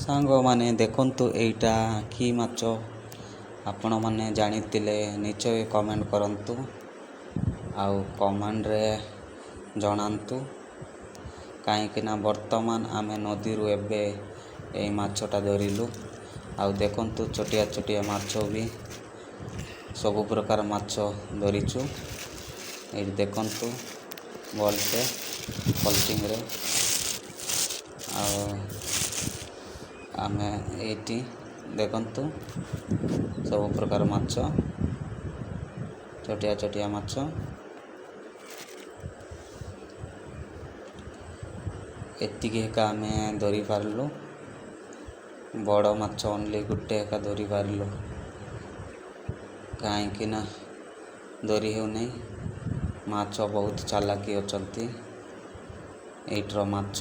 ସାଙ୍ଗମାନେ ଦେଖନ୍ତୁ ଏଇଟା କି ମାଛ ଆପଣମାନେ ଜାଣିଥିଲେ ନିଶ୍ଚୟ କମେଣ୍ଟ କରନ୍ତୁ ଆଉ କମେଣ୍ଟରେ ଜଣାନ୍ତୁ। କାହିଁକିନା ବର୍ତ୍ତମାନ ଆମେ ନଦୀରୁ ଏବେ ଏଇ ମାଛଟା ଧରିଲୁ। ଆଉ ଦେଖନ୍ତୁ ଛୋଟିଆ ଛୋଟିଆ ମାଛ ବି ସବୁ ପ୍ରକାର ମାଛ ଧରିଛୁ। ଏଇଠି ଦେଖନ୍ତୁ ଭଲସେ ପଲିଥିନରେ। ଆଉ ଆମେ ଏଇଠି ଦେଖନ୍ତୁ ସବୁ ପ୍ରକାର ମାଛ, ଛୋଟିଆ ଛୋଟିଆ ମାଛ। ଏତିକି ଏକା ଆମେ ଧରି ପାରିଲୁ। ବଡ଼ ମାଛ ଓନ୍ଲି ଗୋଟେ ଏକା ଧରି ପାରିଲୁ, କାହିଁକିନା ଧରି ହେଉନାହିଁ। ମାଛ ବହୁତ ଚାଲାକି ଅଛନ୍ତି ଏଇଠିର ମାଛ।